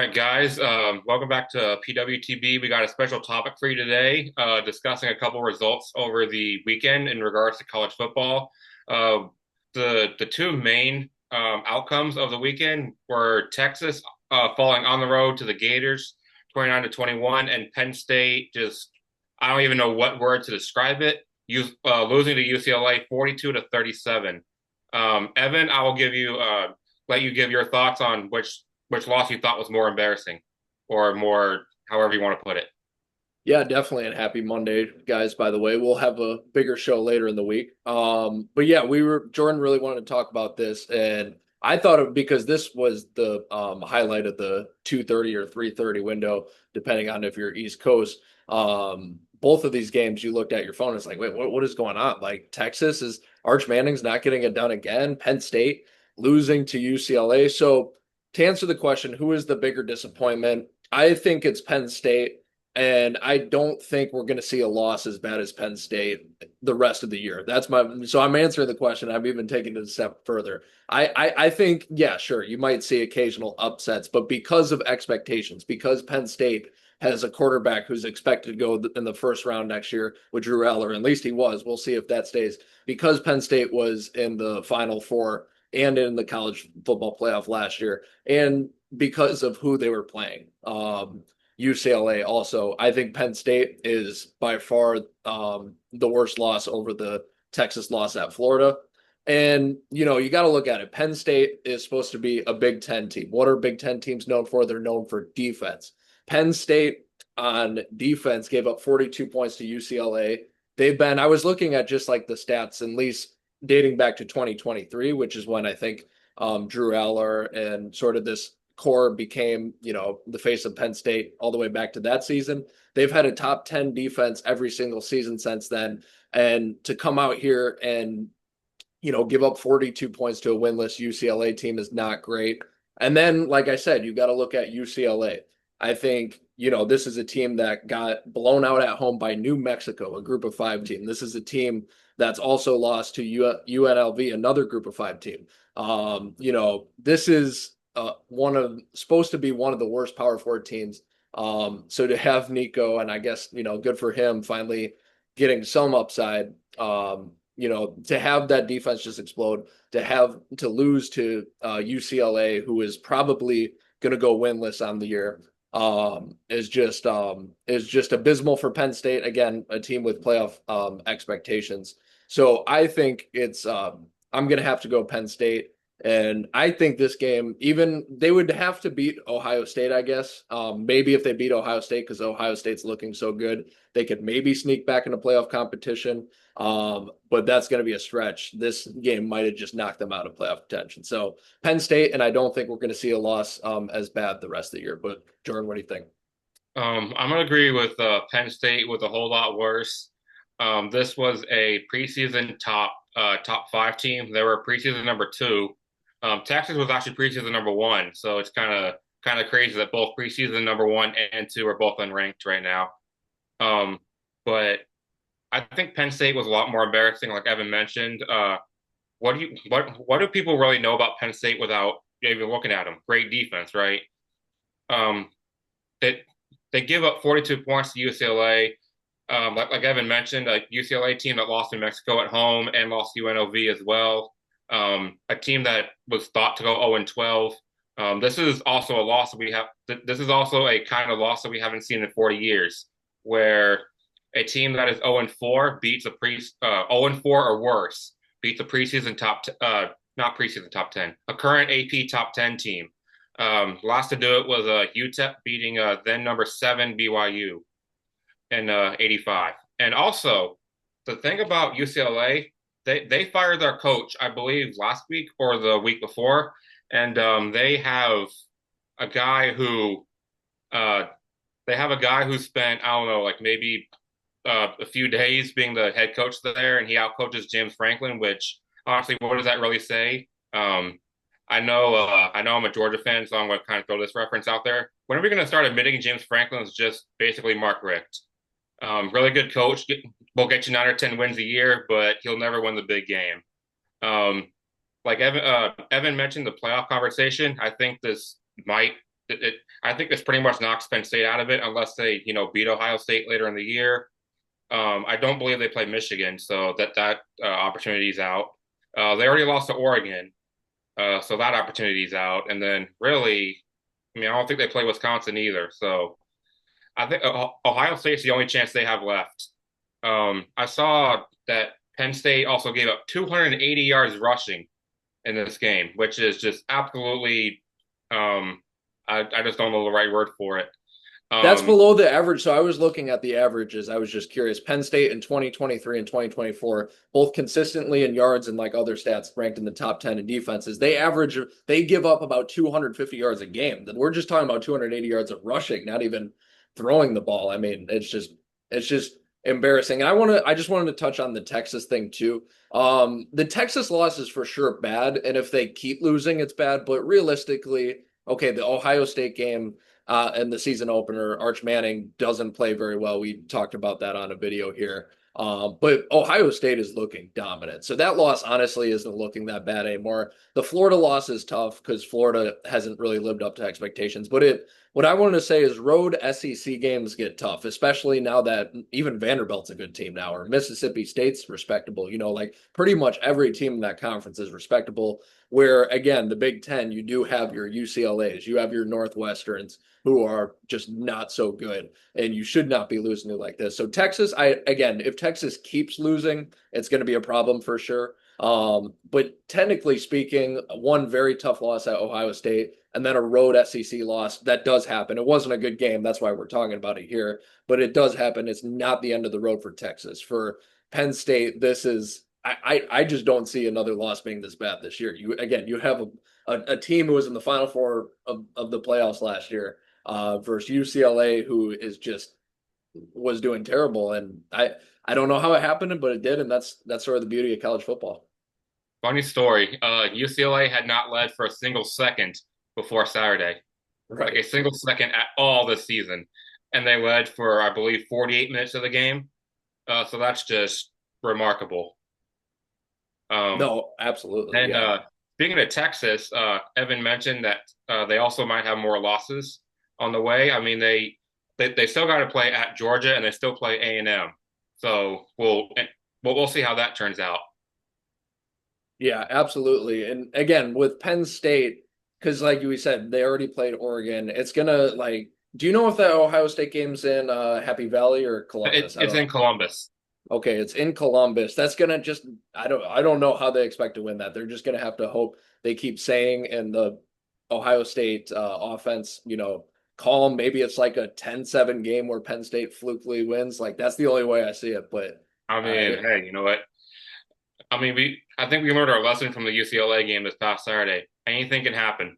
right, guys. Welcome back to PWTB. We got a special topic for you today, discussing a couple results over the weekend in regards to college football. Uh, the two main outcomes of the weekend were Texas falling on the road to the Gators, 29-21, and Penn State just I don't even know what word to describe it. Losing to UCLA 42-37. Evan, I will let you give your thoughts on which loss you thought was more embarrassing or more, however you want to put it. Yeah, definitely. And happy Monday, guys, by the way. We'll have a bigger show later in the week. But yeah, Jordan really wanted to talk about this. And I thought because this was the highlight of the 2:30 or 3:30 window, depending on if you're East Coast. Both of these games, you looked at your phone, it's like, wait, what is going on? Like Texas is Arch Manning's not getting it done again. Penn State losing to UCLA. So to answer the question, who is the bigger disappointment? I think it's Penn State. And I don't think we're going to see a loss as bad as Penn State the rest of the year. So I'm answering the question. I'm even taking it a step further. I think, yeah, sure, you might see occasional upsets, but because of expectations, because Penn State has a quarterback who's expected to go in the first round next year with Drew Eller, at least he was. We'll see if that stays. Because Penn State was in the Final Four and in the college football playoff last year, and because of who they were playing. UCLA also. I think Penn State is by far the worst loss over the Texas loss at Florida. And, you got to look at it. Penn State is supposed to be a Big Ten team. What are Big Ten teams known for? They're known for defense. Penn State on defense gave up 42 points to UCLA. I was looking at just like the stats, at least dating back to 2023, which is when I think Drew Aller and sort of this core became, the face of Penn State all the way back to that season. They've had a top 10 defense every single season since then. And to come out here and, give up 42 points to a winless UCLA team is not great. And then, like I said, you got to look at UCLA. I think, this is a team that got blown out at home by New Mexico, a group of five team. This is a team that's also lost to UNLV, another group of five team. This is supposed to be one of the worst Power Four teams. So to have Nico, and I guess good for him finally getting some upside. To have that defense just explode, to lose to UCLA, who is probably going to go winless on the year, is just abysmal for Penn State. Again, a team with playoff expectations. So I think I'm going to have to go Penn State. And I think this game, even they would have to beat Ohio State, I guess. Maybe if they beat Ohio State, because Ohio State's looking so good, they could maybe sneak back into playoff competition. But that's going to be a stretch. This game might have just knocked them out of playoff contention. So Penn State, and I don't think we're going to see a loss as bad the rest of the year. But Jordan, what do you think? I'm gonna agree with Penn State with a whole lot worse. This was a preseason top five team. They were preseason number two. Texas was actually preseason number one, so it's kind of crazy that both preseason number one and two are both unranked right now. But I think Penn State was a lot more embarrassing, like Evan mentioned. What do people really know about Penn State without even looking at them? Great defense, right? Um, they they give up 42 points to UCLA. Like Evan mentioned, a UCLA team that lost in Mexico at home and lost to UNLV as well. A team that was thought to go 0-12. This is also a loss that we have. This is also a kind of loss that we haven't seen in 40 years, where a team that is 0-4 beats 0-4 or worse beats a preseason not preseason top 10, a current AP top 10 team. Last to do it was UTEP beating then number 7 BYU in '85. And also, the thing about UCLA, they fired their coach, I believe, last week or the week before, and they have a guy who uh, spent, I don't know, like maybe a few days being the head coach there, and he outcoaches James Franklin. Which honestly, what does that really say? I know I'm a Georgia fan, so I'm going to kind of throw this reference out there. When are we going to start admitting James Franklin is just basically Mark Richt? Really good coach, will get you 9 or 10 wins a year, but he'll never win the big game. Um, like Evan mentioned, the playoff conversation. I think I think this pretty much knocks Penn State out of it unless they, beat Ohio State later in the year. I don't believe they play Michigan, so that opportunity's out. They already lost to Oregon, so that opportunity's out. And then really, I don't think they play Wisconsin either. So I think Ohio State's the only chance they have left. I saw that Penn State also gave up 280 yards rushing in this game, which is just absolutely, I just don't know the right word for it. That's Um, below the average. So I was looking at the averages. I was just curious. Penn State in 2023 and 2024, both consistently in yards and like other stats ranked in the top 10 in defenses. They give up about 250 yards a game. We're just talking about 280 yards of rushing, not even throwing the ball. I mean, it's just embarrassing. And I just wanted to touch on the Texas thing too. The Texas loss is for sure bad. And if they keep losing, it's bad. But realistically, okay, the Ohio State game, and the season opener, Arch Manning doesn't play very well. We talked about that on a video here. But Ohio State is looking dominant. So that loss honestly isn't looking that bad anymore. The Florida loss is tough because Florida hasn't really lived up to expectations. But what I wanted to say is road SEC games get tough, especially now that even Vanderbilt's a good team now, or Mississippi State's respectable. Like pretty much every team in that conference is respectable. Where again, the Big Ten, you do have your UCLA's, you have your Northwesterns who are just not so good, and you should not be losing it like this. So Texas, if Texas keeps losing, it's going to be a problem for sure. But technically speaking, one very tough loss at Ohio State, and then a road SEC loss. That does happen. It wasn't a good game. That's why we're talking about it here. But it does happen. It's not the end of the road for Texas. For Penn State, this is I just don't see another loss being this bad this year. You have a team who was in the Final Four of the playoffs last year, versus UCLA, who was doing terrible. And I don't know how it happened, but it did, and that's sort of the beauty of college football. Funny story. UCLA had not led for a single second before Saturday, like Right. a single second at all this season, and they led for, I believe, 48 minutes of the game. So that's just remarkable. Um, No, absolutely. and Yeah. Speaking of Texas, Evan mentioned that they also might have more losses on the way. I mean, they still got to play at Georgia, and they still play A&M. So we'll see how that turns out. Yeah, absolutely. And again, with Penn State, because like we said, they already played Oregon. It's gonna like, do you know if that Ohio State game's in Happy Valley or It, Columbus? I it's don't. in Columbus. Okay, it's in Columbus. That's gonna just I don't know how they expect to win that. They're just gonna have to hope they keep saying in the Ohio State offense, calm. Maybe it's like a 10-7 game where Penn State flukily wins. Like that's the only way I see it. But I uh, mean, hey, you know what? I think we learned our lesson from the UCLA game this past Saturday. Anything can happen.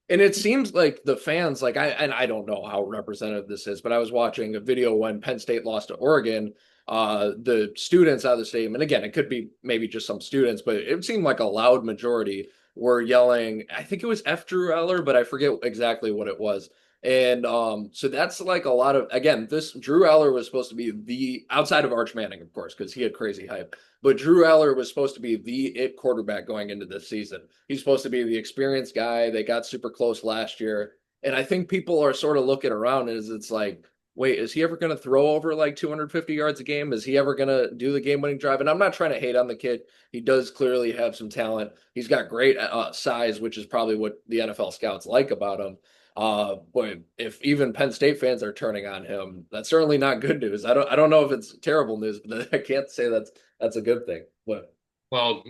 And it seems like the fans, like I don't know how representative this is, but I was watching a video when Penn State lost to Oregon. The students out of the stadium, and again, it could be maybe just some students, but it seemed like a loud majority were yelling. I think it was F. Drew Eller, but I forget exactly what it was. And so that's like a lot of again, this Drew Eller was supposed to be the outside of Arch Manning, of course, because he had crazy hype. But Drew Eller was supposed to be the it quarterback going into this season. He's supposed to be the experienced guy. They got super close last year. And I think people are sort of looking around as it's like, wait, is he ever going to throw over like 250 yards a game? Is he ever going to do the game winning drive? And I'm not trying to hate on the kid. He does clearly have some talent. He's got great size, which is probably what the NFL scouts like about him. But if even Penn State fans are turning on him, that's certainly not good news. I don't know if it's terrible news, but I can't say that's a good thing. But Well,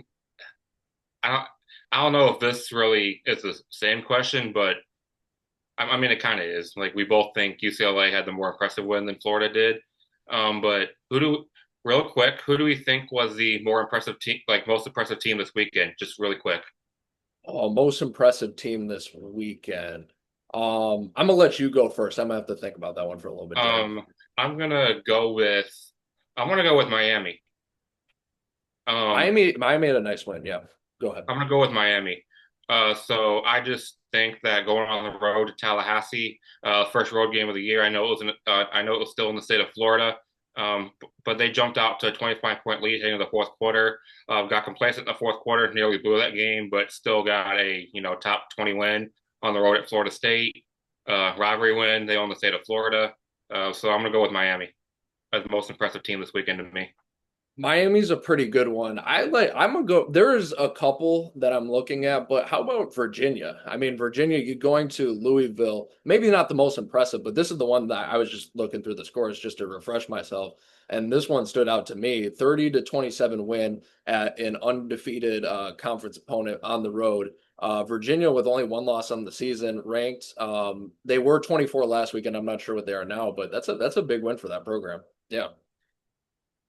I don't, I don't know if this really is the same question, but I mean, it kind of is. Like we both think UCLA had the more impressive win than Florida did. But real quick, who do we think was the more impressive team, like most impressive team this weekend? Just really quick. most impressive team this weekend. I'm gonna let you go first. I'm gonna have to think about that one for a little bit, Jared. Um, I'm gonna go with, I'm gonna go with Miami. Um, Miami had a nice win. Yeah, go ahead. I'm gonna go with Miami. So I just think that going on the road to Tallahassee, first road game of the year. I know it was still in the state of Florida, but they jumped out to a 25-point lead heading to the fourth quarter. Got complacent in the fourth quarter, nearly blew that game, but still got a top 20 win on the road at Florida State. rivalry win. They own the state of Florida. So I'm gonna go with Miami as the most impressive team this weekend to me. Miami's a pretty good one. I'm gonna go. There's a couple that I'm looking at, but how about Virginia? I mean, Virginia, you're going to Louisville, maybe not the most impressive, but this is the one that I was just looking through the scores just to refresh myself. And this one stood out to me, 30-27 win at an undefeated conference opponent on the road. Virginia with only one loss on the season, ranked. They were 24 last week, and I'm not sure what they are now, but that's a big win for that program. Yeah.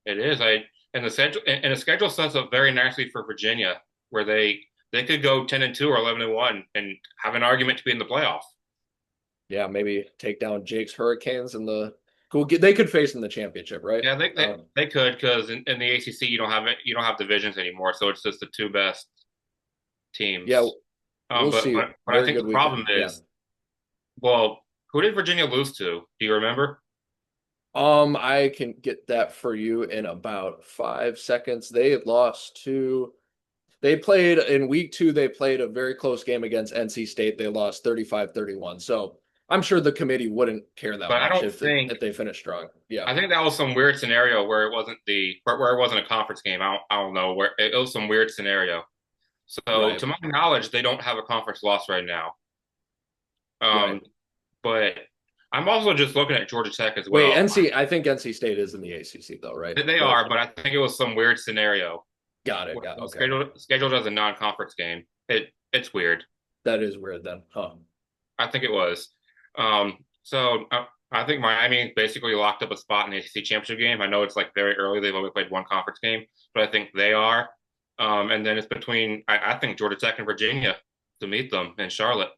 It is. The schedule sets up very nicely for Virginia, where they could go 10-2 or 11-1 and have an argument to be in the playoff. Yeah, maybe take down Jake's Hurricanes in the cool. They could face in the championship, right? Yeah, they could because in the ACC you don't have divisions anymore, so it's just the two best Yeah, teams. we'll see. But I Very think good the problem weekend. Yeah. is, well, who did Virginia lose to? Do you remember? I can get that for you in about 5 seconds. They lost to. They played in week two. They played a very close game against NC State. They lost 35-31. So I'm sure the committee wouldn't care that But I much don't if think if they finish strong. Yeah. I think that was some weird scenario where it wasn't a conference game. I don't know where it was some weird scenario. So Right. to my knowledge, they don't have a conference loss right now. Right. Um, but I'm also just looking at Georgia Tech as Wait, well. NC. I think NC State is in the ACC though, right? They But are, but I think it was some weird scenario got it. where Got it it. was Okay. scheduled as a non-conference game. It's weird. That is weird then, huh? I think it was. I think Miami basically locked up a spot in the ACC championship game. I know it's like very early; they've only played one conference game, but I think they are. And then it's between I think Georgia Tech and Virginia to meet them in Charlotte.